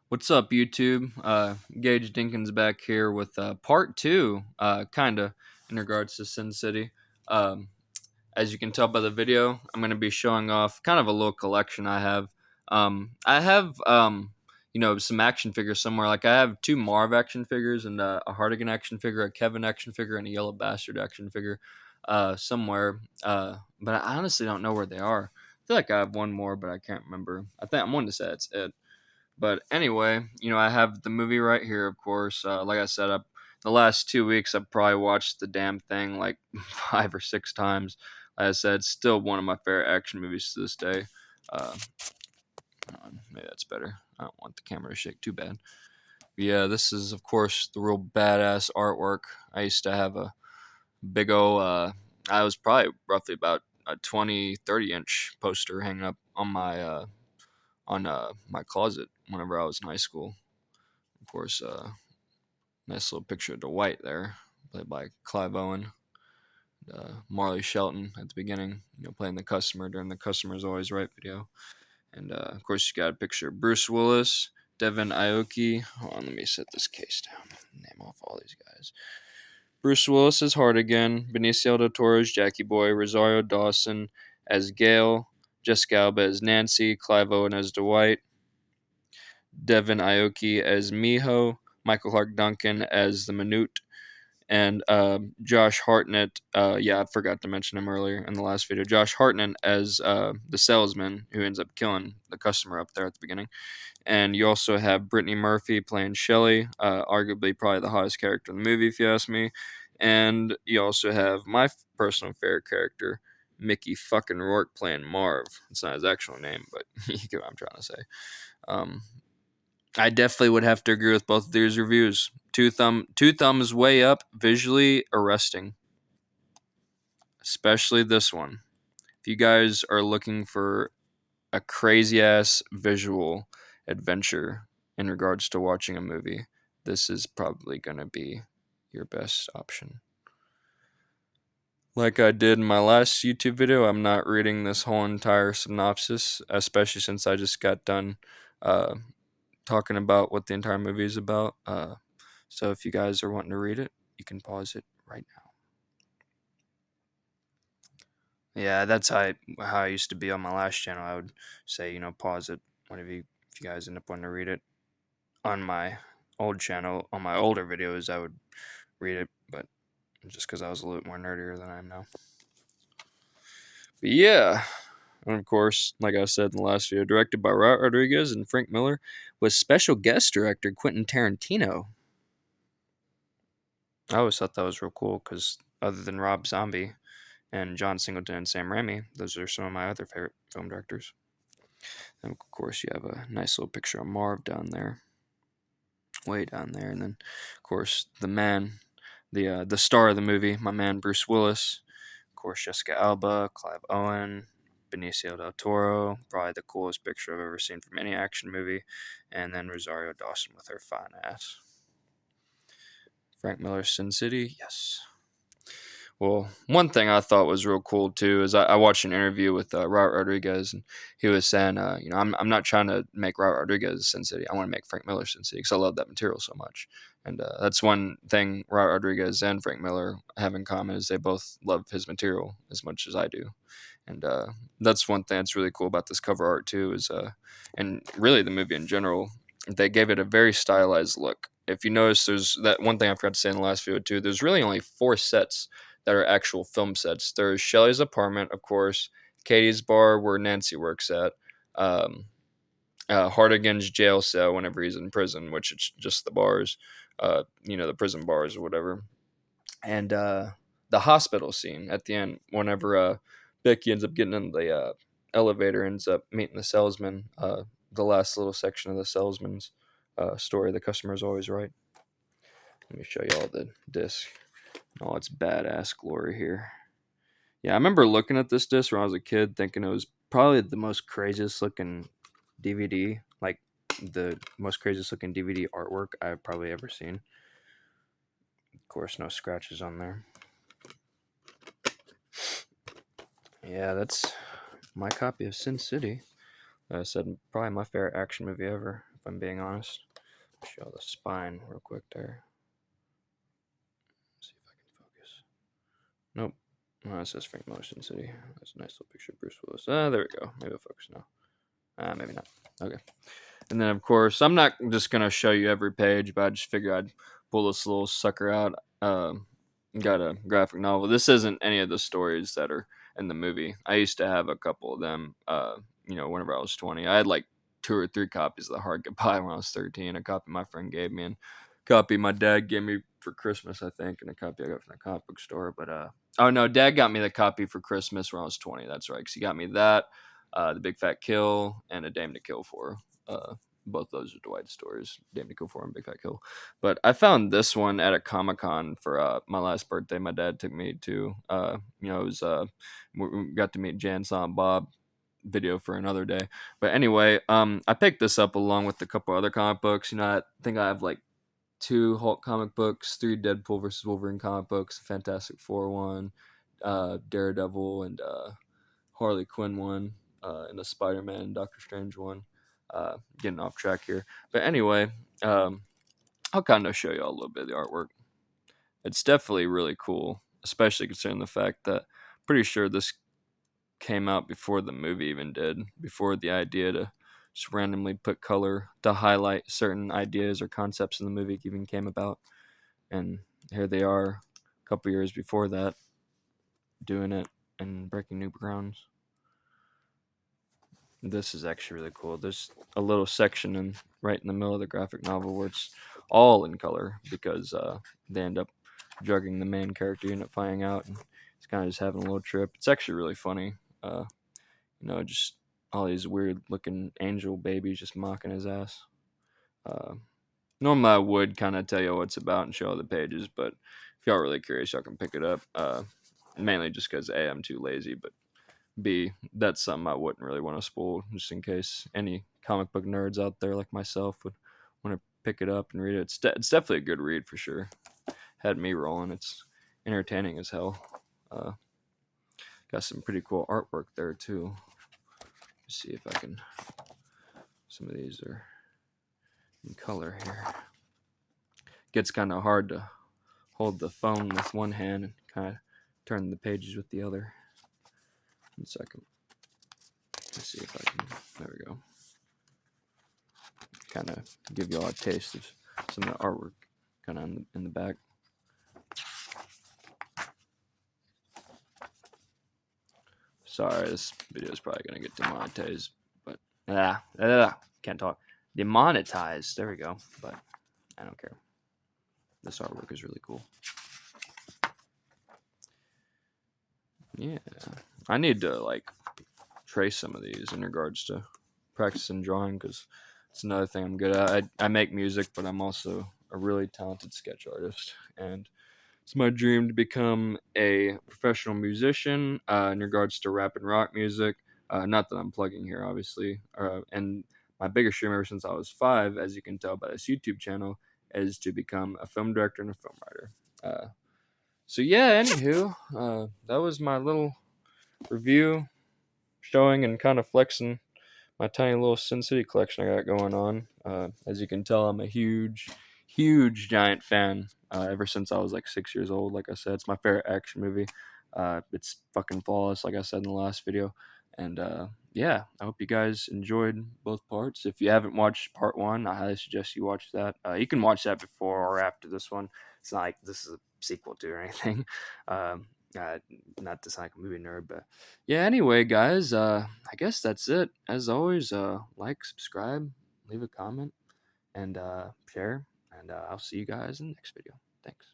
What's up, YouTube? Gage Dinkins back here with part two, kind of in regards to Sin City. Um, as you can tell by the video, I'm going to be showing off kind of a little collection I have. I have, some action figures somewhere. Like I have two Marv action figures and a Hardigan action figure, a Kevin action figure, and a Yellow Bastard action figure somewhere. But I honestly don't know where they are. I feel like I have one more, but I can't remember. I'm wanting to say it's it. But anyway, I have the movie right here, of course. Like I said, the last 2 weeks, I've probably watched the damn thing like 5 or 6 times. Like I said, it's still one of my favorite action movies to this day. Uh, Hold on, maybe that's better. I don't want the camera to shake too bad. But yeah, this is, of course, the real badass artwork. I used to have a big O. I was probably roughly about a 20, 30 inch poster hanging up on my closet whenever I was in high school. Of course, nice little picture of Dwight there, played by Clive Owen. Marley Shelton at the beginning, playing the customer during the "Customer's Always Right" video. And of course, you got a picture of Bruce Willis, Devin Aoki. Hold on, let me set this case down. Name off all these guys. Bruce Willis as Hardigan, Benicio del Toro's Jackie Boy, Rosario Dawson as Gail, Jessica Alba as Nancy, Clive Owen as Dwight, Devin Aoki as Miho, Michael Clark Duncan as the Minute, and Josh Hartnett. Yeah, I forgot to mention him earlier in the last video. Josh Hartnett as the salesman who ends up killing the customer up there at the beginning. And you also have Brittany Murphy playing Shelly, arguably probably the hottest character in the movie, if you ask me. And you also have my personal favorite character, Mickey fucking Rourke, playing Marv. It's not his actual name, but you get what I'm trying to say. Um, I definitely would have to agree with both of these reviews. Two thumbs way up, visually arresting. Especially this one. If you guys are looking for a crazy ass visual adventure in regards to watching a movie, this is probably gonna be your best option. Like I did in my last YouTube video, I'm not reading this whole entire synopsis, especially since I just got done uh, talking about what the entire movie is about. So if you guys are wanting to read it, you can pause it right now. Yeah, that's how I used to be on my last channel. I would say, pause it whenever if you guys end up wanting to read it. On my old channel, on my older videos, I would read it, but just because I was a little more nerdier than I am now. But yeah, and of course, like I said in the last video, directed by Robert Rodriguez and Frank Miller, with special guest director Quentin Tarantino. I always thought that was real cool because other than Rob Zombie and John Singleton and Sam Raimi, those are some of my other favorite film directors. And of course, you have a nice little picture of Marv down there, way down there, and then of course the man, the star of the movie, my man Bruce Willis, of course Jessica Alba, Clive Owen, Benicio del Toro, probably the coolest picture I've ever seen from any action movie, and then Rosario Dawson with her fine ass. Frank Miller's Sin City, yes. Well, one thing I thought was real cool too is I watched an interview with Robert Rodriguez, and he was saying, I'm not trying to make Robert Rodriguez Sin City. I want to make Frank Miller Sin City because I love that material so much. And that's one thing Robert Rodriguez and Frank Miller have in common is they both love his material as much as I do. And that's one thing that's really cool about this cover art too is, and really the movie in general, they gave it a very stylized look. If you notice, there's that one thing I forgot to say in the last video too. There's really only 4 sets that are actual film sets. There's Shelley's apartment, of course, Katie's bar where Nancy works at, um, Hardigan's jail cell whenever he's in prison, which it's just the bars, the prison bars or whatever, and the hospital scene at the end whenever Becky ends up getting in the elevator, ends up meeting the salesman. The last little section of the salesman's story, "The Customer's Always Right." Let me show you all the disc. Oh, it's badass glory here. Yeah, I remember looking at this disc when I was a kid, thinking it was probably the most craziest looking DVD, like the most craziest looking DVD artwork I've probably ever seen. Of course, no scratches on there. Yeah, that's my copy of Sin City. I said probably my favorite action movie ever. I'm being honest. Show the spine real quick there. See if I can focus. Nope. Oh, it says Frank Motion City. That's a nice little picture of Bruce Willis. There we go. Maybe I'll focus now. Maybe not. Okay. And then, of course, I'm not just going to show you every page, but I just figured I'd pull this little sucker out. Got a graphic novel. This isn't any of the stories that are in the movie. I used to have a couple of them, whenever I was 20. I had like 2 or 3 copies of The Hard Goodbye when I was 13. A copy my friend gave me, and a copy my dad gave me for Christmas, I think, and a copy I got from the comic book store. But, oh no, Dad got me the copy for Christmas when I was 20. That's right, because he got me that, The Big Fat Kill, and A Dame to Kill For. Both those are Dwight stories, Dame to Kill For and Big Fat Kill. But I found this one at a Comic-Con for my last birthday. My dad took me to. It was we got to meet Jan, Silent Bob. Video for another day. But anyway, I picked this up along with a couple other comic books. I think I have like 2 Hulk comic books, 3 Deadpool versus Wolverine comic books, Fantastic Four one, Daredevil and Harley Quinn one, and the Spider-Man and Doctor Strange one. Getting off track here, but anyway, I'll kind of show you all a little bit of the artwork. It's definitely really cool, especially considering the fact that I'm pretty sure this came out before the movie even did, before the idea to just randomly put color to highlight certain ideas or concepts in the movie even came about. And here they are a couple years before that, doing it and breaking new grounds. This is actually really cool. There's a little section right in the middle of the graphic novel where it's all in color because they end up drugging the main character. You end up finding out, and he's kind of just having a little trip. It's actually really funny. Just all these weird looking angel babies just mocking his ass. Normally I would kind of tell you what it's about and show all the pages, but if y'all are really curious, y'all can pick it up. Mainly just because A, I'm too lazy, but B, that's something I wouldn't really want to spoil, just in case any comic book nerds out there like myself would want to pick it up and read it. It's definitely a good read for sure. Had me rolling. It's entertaining as hell. Got some pretty cool artwork there too. Let's see if I can. Some of these are in color here. Gets kind of hard to hold the phone with one hand and kind of turn the pages with the other. 1 second. Let's see if I can. There we go. Kind of give you all a taste of some of the artwork kind of in the back. Sorry, this video is probably going to get demonetized, but can't talk. Demonetized. There we go. But I don't care. This artwork is really cool. Yeah, I need to trace some of these in regards to practicing drawing because it's another thing I'm good at. I make music, but I'm also a really talented sketch artist, and it's my dream to become a professional musician in regards to rap and rock music. Not that I'm plugging here, obviously. And my biggest dream ever since I was 5, as you can tell by this YouTube channel, is to become a film director and a film writer. So yeah, anywho, that was my little review, showing and kind of flexing my tiny little Sin City collection I got going on. As you can tell, I'm a huge giant fan ever since I was like 6 years old. Like I said, it's my favorite action movie. It's fucking flawless, like I said in the last video. And yeah, I hope you guys enjoyed both parts. If you haven't watched part 1, I highly suggest you watch that. You can watch that before or after this one. It's not like this is a sequel to or anything. Not to sound like a movie nerd, but yeah, anyway, guys, I guess that's it. As always, like, subscribe, leave a comment, and share, and I'll see you guys in the next video. Thanks.